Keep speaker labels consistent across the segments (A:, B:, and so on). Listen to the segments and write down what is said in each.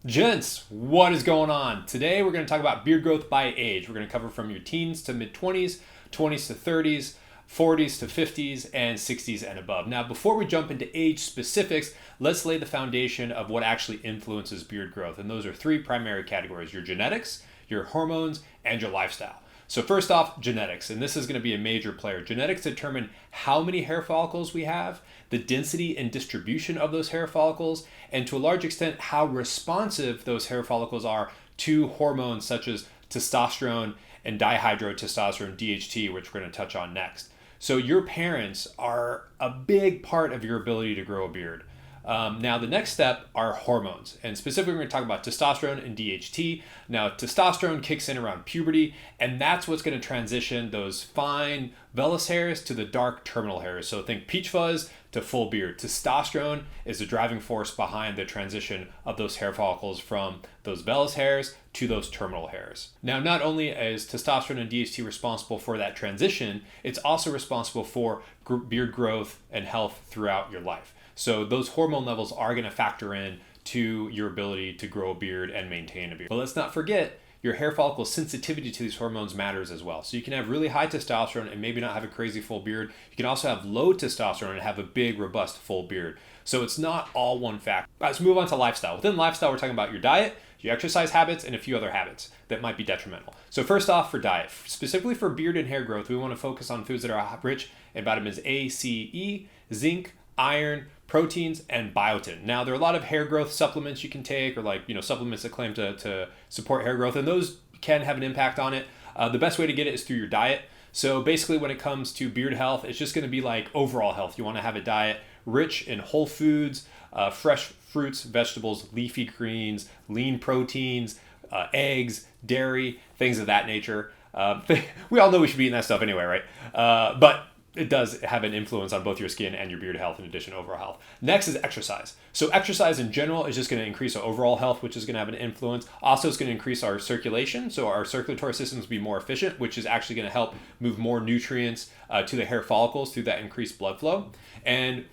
A: Gents, what is going on? Today we're going to talk about beard growth by age. We're going to cover from your teens to mid 20s, 20s to 30s, 40s to 50s, and 60s and above. Now, before we jump into age specifics, let's lay the foundation of what actually influences beard growth. And those are three primary categories: your genetics, your hormones, and your lifestyle. So first off, genetics, and this is going to be a major player. Genetics determine how many hair follicles we have, the density and distribution of those hair follicles, and to a large extent, how responsive those hair follicles are to hormones such as testosterone and dihydrotestosterone, DHT, which we're going to touch on next. So your parents are a big part of your ability to grow a beard. Now, the next step are hormones, and specifically, we're going to talk about testosterone and DHT. Now, testosterone kicks in around puberty, and that's what's going to transition those fine vellus hairs to the dark terminal hairs. So, think peach fuzz to full beard. Testosterone is the driving force behind the transition of those hair follicles from those vellus hairs to those terminal hairs. Now, not only is testosterone and DHT responsible for that transition, it's also responsible for beard growth and health throughout your life. So those hormone levels are going to factor in to your ability to grow a beard and maintain a beard. But let's not forget, your hair follicle sensitivity to these hormones matters as well. So you can have really high testosterone and maybe not have a crazy full beard. You can also have low testosterone and have a big, robust, full beard. So it's not all one factor. All right, let's move on to lifestyle. Within lifestyle, we're talking about your diet, your exercise habits, and a few other habits that might be detrimental. So first off, for diet, specifically for beard and hair growth, we want to focus on foods that are rich in vitamins A, C, E, zinc, iron, proteins, and biotin. Now, there are a lot of hair growth supplements you can take, or supplements that claim to support hair growth, and those can have an impact on it. The best way to get it is through your diet. So basically, when it comes to beard health, it's just going to be like overall health. You want to have a diet rich in whole foods, fresh fruits, vegetables, leafy greens, lean proteins, eggs, dairy, things of that nature. We all know we should be eating that stuff anyway, right? But it does have an influence on both your skin and your beard health in addition to overall health. Next is exercise. So exercise in general is just going to increase our overall health, which is going to have an influence. Also, it's going to increase our circulation. So our circulatory systems will be more efficient, which is actually going to help move more nutrients to the hair follicles through that increased blood flow. And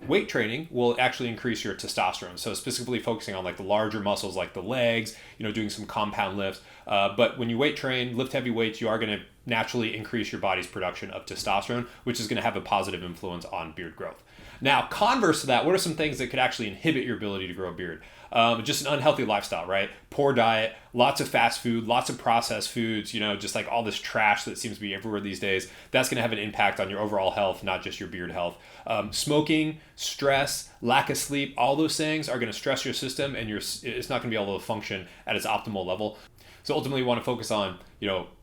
A: weight training will actually increase your testosterone. So specifically focusing on like the larger muscles like the legs, doing some compound lifts. But when you weight train, lift heavy weights, you are going to naturally increase your body's production of testosterone, which is going to have a positive influence on beard growth. Now, converse to that, what are some things that could actually inhibit your ability to grow a beard? Just an unhealthy lifestyle, right? Poor diet, lots of fast food, lots of processed foods, just like all this trash that seems to be everywhere these days. That's going to have an impact on your overall health, not just your beard health. Smoking, stress, lack of sleep, all those things are going to stress your system, and it's not going to be able to function at its optimal level. So ultimately, you want to focus on,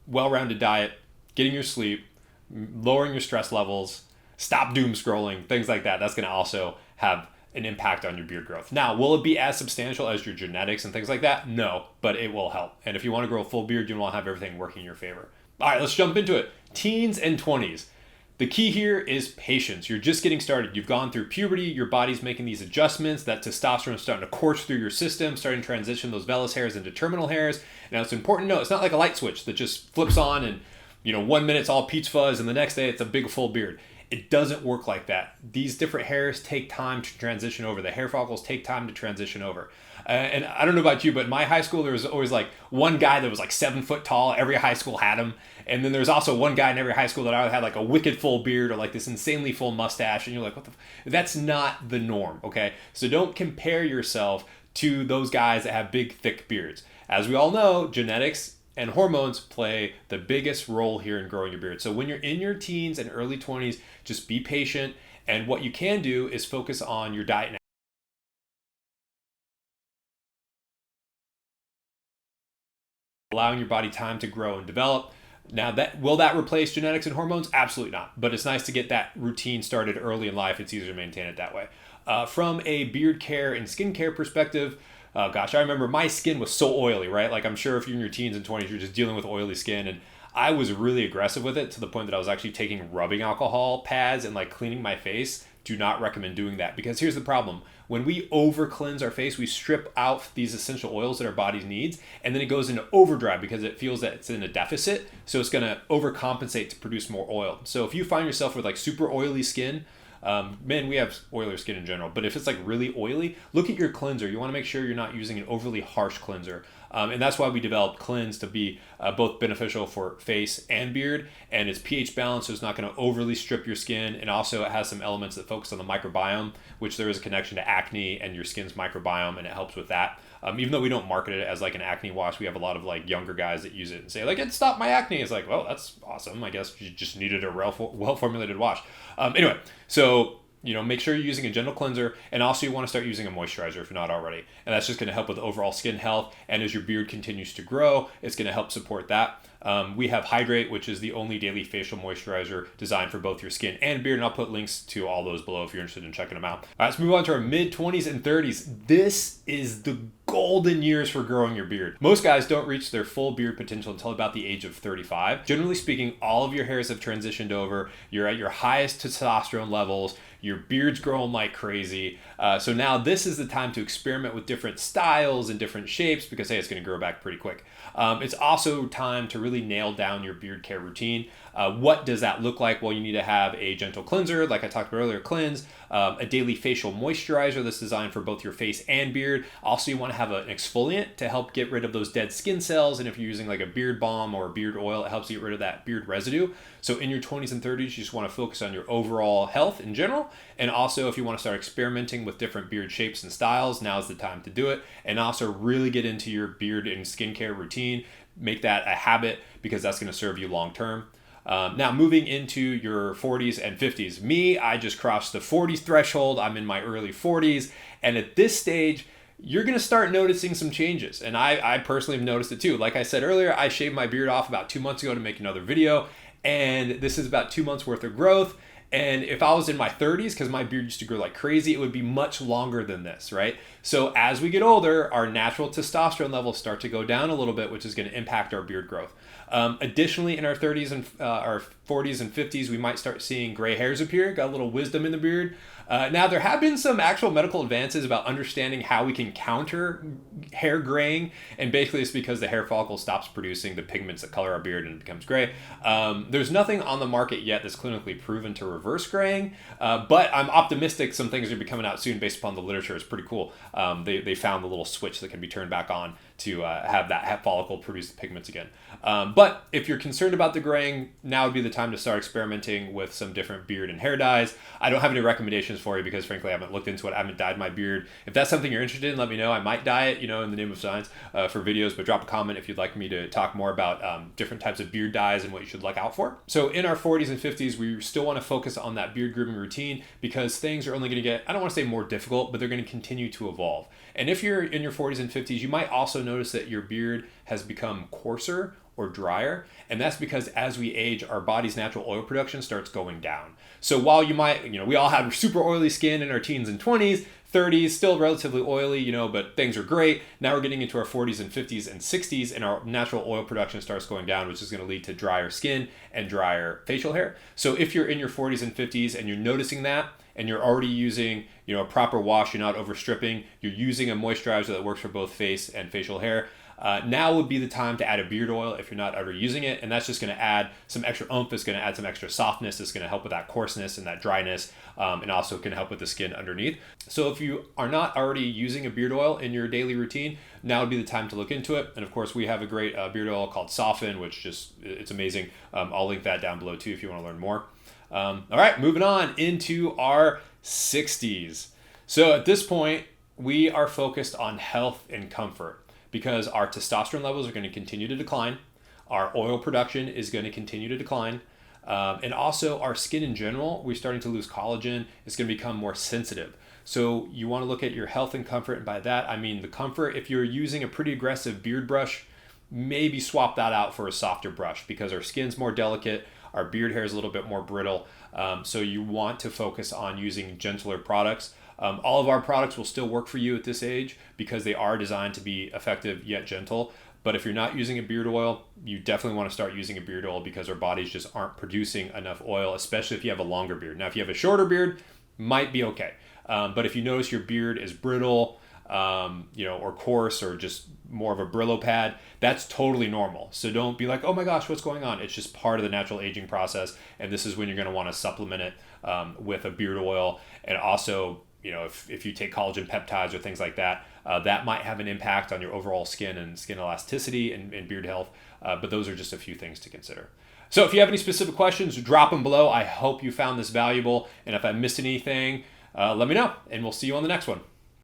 A: well-rounded diet, getting your sleep, lowering your stress levels, stop doom scrolling, things like that. That's going to also have an impact on your beard growth. Now, will it be as substantial as your genetics and things like that? No, but it will help. And if you want to grow a full beard, you want to have everything working in your favor. All right, let's jump into it. Teens and 20s. The key here is patience. You're just getting started. You've gone through puberty. Your body's making these adjustments. That testosterone is starting to course through your system, starting to transition those vellus hairs into terminal hairs. Now, it's important to know it's not like a light switch that just flips on and, 1 minute it's all peach fuzz and the next day it's a big full beard. It doesn't work like that. These different hairs take time to transition over. The hair follicles take time to transition over. And I don't know about you, but in my high school, there was always like one guy that was like 7 foot tall. Every high school had him. And then there's also one guy in every high school that either had like a wicked full beard or like this insanely full mustache. And you're like, that's not the norm, okay? So don't compare yourself to those guys that have big, thick beards. As we all know, genetics and hormones play the biggest role here in growing your beard. So when you're in your teens and early 20s, just be patient. And what you can do is focus on your diet and allowing your body time to grow and develop. Now, will that replace genetics and hormones? Absolutely not. But it's nice to get that routine started early in life. It's easier to maintain it that way. From a beard care and skincare perspective, I remember my skin was so oily, right? Like I'm sure if you're in your teens and 20s, you're just dealing with oily skin. And I was really aggressive with it to the point that I was actually taking rubbing alcohol pads and like cleaning my face. Do not recommend doing that, because here's the problem. When we over cleanse our face, we strip out these essential oils that our body needs, and then it goes into overdrive because it feels that it's in a deficit. So it's going to overcompensate to produce more oil. So if you find yourself with like super oily skin, Men, we have oilier skin in general, but if it's like really oily, look at your cleanser. You want to make sure you're not using an overly harsh cleanser. And that's why we developed Cleanse to be both beneficial for face and beard, and it's pH balanced, so it's not going to overly strip your skin, and also it has some elements that focus on the microbiome, which there is a connection to acne and your skin's microbiome, and it helps with that. Even though we don't market it as like an acne wash, we have a lot of like younger guys that use it and say like, it stopped my acne. It's like, well, that's awesome. I guess you just needed a well-formulated wash. Anyway, so make sure you're using a gentle cleanser, and also you want to start using a moisturizer if you're not already. And that's just going to help with overall skin health. And as your beard continues to grow, it's going to help support that. We have Hydrate, which is the only daily facial moisturizer designed for both your skin and beard. And I'll put links to all those below if you're interested in checking them out. All right, let's move on to our mid-20s and 30s. This is the golden years for growing your beard. Most guys don't reach their full beard potential until about the age of 35. Generally speaking, all of your hairs have transitioned over. You're at your highest testosterone levels. Your beard's growing like crazy. So now this is the time to experiment with different styles and different shapes because, hey, it's going to grow back pretty quick. It's also time to really nail down your beard care routine. What does that look like? Well, you need to have a gentle cleanser, like I talked about earlier, Cleanse, a daily facial moisturizer that's designed for both your face and beard. Also, you want to have an exfoliant to help get rid of those dead skin cells. And if you're using like a beard balm or a beard oil, it helps you get rid of that beard residue. So in your 20s and 30s, you just want to focus on your overall health in general. And also, if you want to start experimenting with different beard shapes and styles, now's the time to do it. And also really get into your beard and skincare routine. Make that a habit because that's going to serve you long term. Now, moving into your 40s and 50s. Me, I just crossed the 40s threshold. I'm in my early 40s. And at this stage, you're going to start noticing some changes. And I personally have noticed it too. Like I said earlier, I shaved my beard off about 2 months ago to make another video. And this is about 2 months worth of growth. And if I was in my 30s, because my beard used to grow like crazy, it would be much longer than this, right? So as we get older, our natural testosterone levels start to go down a little bit, which is going to impact our beard growth. Additionally, in our 30s and our 40s and 50s, we might start seeing gray hairs appear, got a little wisdom in the beard. Now, there have been some actual medical advances about understanding how we can counter hair graying, and basically it's because the hair follicle stops producing the pigments that color our beard and it becomes gray. There's nothing on the market yet that's clinically proven to reverse graying, but I'm optimistic some things are be coming out soon based upon the literature. It's pretty cool. They found the little switch that can be turned back on to have that hair follicle produce the pigments again. But if you're concerned about the graying, now would be the time to start experimenting with some different beard and hair dyes. I don't have any recommendations for you because frankly I haven't looked into it. I haven't dyed my beard. If that's something you're interested in, let me know. I might dye it, in the name of science for videos, but drop a comment if you'd like me to talk more about different types of beard dyes and what you should look out for. So in our 40s and 50s, we still want to focus on that beard grooming routine because things are only going to get, I don't want to say more difficult, but they're going to continue to evolve. And if you're in your 40s and 50s, you might also notice that your beard has become coarser or drier. And that's because as we age, our body's natural oil production starts going down. So while you might, we all have super oily skin in our teens and 20s, 30s, still relatively oily, but things are great. Now we're getting into our 40s and 50s and 60s, and our natural oil production starts going down, which is going to lead to drier skin and drier facial hair. So if you're in your 40s and 50s and you're noticing that, and you're already using, a proper wash, you're not overstripping, you're using a moisturizer that works for both face and facial hair, now would be the time to add a beard oil if you're not already using it. And that's just going to add some extra oomph. It's going to add some extra softness. It's going to help with that coarseness and that dryness, and also can help with the skin underneath. So if you are not already using a beard oil in your daily routine, now would be the time to look into it. And of course, we have a great beard oil called Soften, which it's amazing. I'll link that down below too if you want to learn more. All right, moving on into our 60s. So at this point, we are focused on health and comfort because our testosterone levels are going to continue to decline. Our oil production is going to continue to decline. And also our skin in general, we're starting to lose collagen. It's going to become more sensitive. So you want to look at your health and comfort. And by that, I mean the comfort. If you're using a pretty aggressive beard brush, maybe swap that out for a softer brush because our skin's more delicate. Our beard hair is a little bit more brittle. So you want to focus on using gentler products. All of our products will still work for you at this age because they are designed to be effective yet gentle. But if you're not using a beard oil, you definitely want to start using a beard oil because our bodies just aren't producing enough oil, especially if you have a longer beard. Now, if you have a shorter beard, might be okay. But if you notice your beard is brittle, or coarse or just more of a Brillo pad, that's totally normal. So don't be like, oh my gosh, what's going on? It's just part of the natural aging process. And this is when you're going to want to supplement it with a beard oil. And also, if you take collagen peptides or things like that, that might have an impact on your overall skin and skin elasticity and beard health. But those are just a few things to consider. So if you have any specific questions, drop them below. I hope you found this valuable. And if I missed anything, let me know. And we'll see you on the next one.